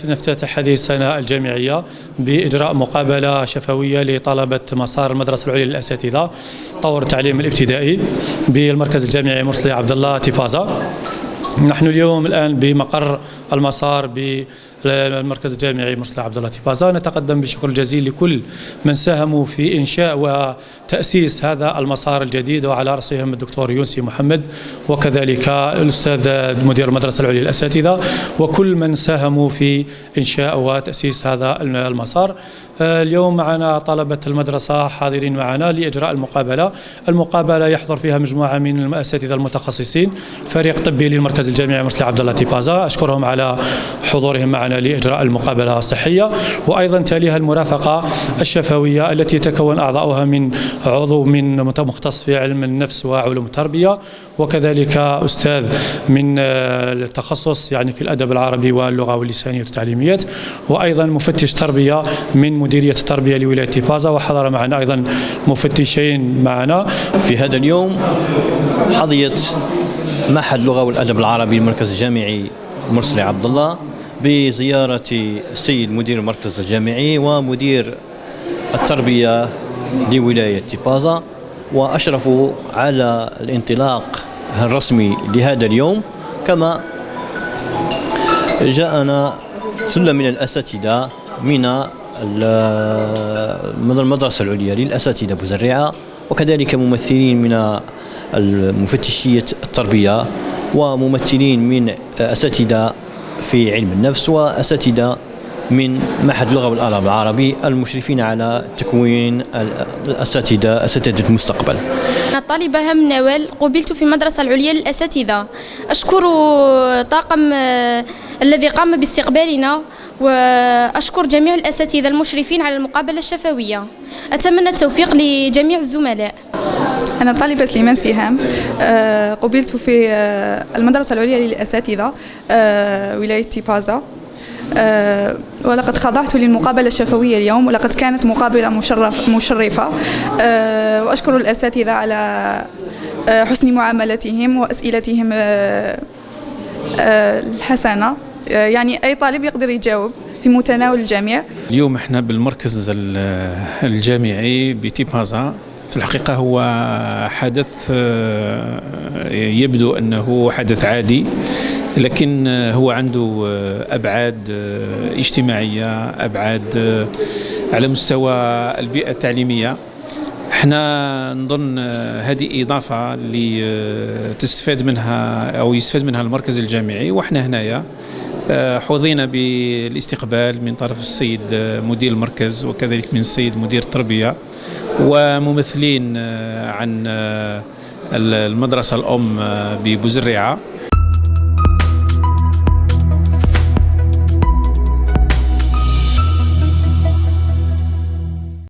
نفتتح هذه السنة الجامعية بإجراء مقابلة شفوية لطلبة مسار المدرسة العليا للأساتذة طور التعليم الابتدائي بالمركز الجامعي مرسي عبد الله تيبازا. نحن اليوم الآن بمقر المسار بالمركز الجامعي مرسي عبد الله تيبازا. نتقدم بالشكر الجزيل لكل من ساهموا في إنشاء وتأسيس هذا المسار الجديد، وعلى رأسهم الدكتور يونسي محمد، وكذلك الأستاذ مدير المدرسة العليا للأساتذة، وكل من ساهموا في إنشاء وتأسيس هذا المسار. اليوم معنا طلبة المدرسة حاضرين معنا لإجراء المقابلة يحضر فيها مجموعة من الأساتذة المتخصصين، فريق طبي للمركز الجامعي مرسي عبد الله تيبازا، أشكرهم على حضورهم معنا لإجراء المقابلة الصحية، وأيضا تاليها المرافقة الشفوية التي يتكون أعضاؤها من عضو من مختص في علم النفس وعلوم التربية، وكذلك أستاذ من التخصص يعني في الأدب العربي واللغة واللسانية والتعليميات، وأيضا مفتش تربية من مديرية التربية لولاية تيبازا، وحضر معنا أيضا مفتشين معنا. في هذا اليوم حظيت معهد اللغة والأدب العربي المركز الجامعي مرسي عبد الله بزيارة السيد مدير المركز الجامعي ومدير التربية لولاية تيبازا، وأشرفوا على الانطلاق الرسمي لهذا اليوم. كما جاءنا ثلة من الأساتذة من المدرسة العليا للأساتذة بوزريعة، وكذلك ممثلين من مفتشية التربية، وممثلين من أساتذة في علم النفس، وأساتذة من معهد اللغة والأدب العربي المشرفين على تكوين أساتذة المستقبل. أنا الطالبة هم نوال، قبلت في المدرسة العليا للأساتذة. أشكر طاقم الذي قام باستقبالنا، وأشكر جميع الأساتذة المشرفين على المقابلة الشفوية. أتمنى التوفيق لجميع الزملاء. أنا طالبة سليمان سهام، قبلت في المدرسة العليا للأساتذة ولاية تيبازا، ولقد خضعت للمقابلة الشفوية اليوم، ولقد كانت مقابلة مشرفة، وأشكر الأساتذة على حسن معاملتهم وأسئلتهم الحسنة. يعني أي طالب يقدر يجاوب في متناول الجميع. اليوم احنا بالمركز الجامعي بتيبازا. في الحقيقة هو حدث يبدو أنه حدث عادي، لكن هو عنده أبعاد اجتماعية، أبعاد على مستوى البيئة التعليمية. احنا نظن هذه إضافة تستفاد منها أو يستفاد منها المركز الجامعي، واحنا هنايا حظينا بالاستقبال من طرف السيد مدير المركز، وكذلك من السيد مدير التربية، وممثلين عن المدرسة الأم ببوزريعة.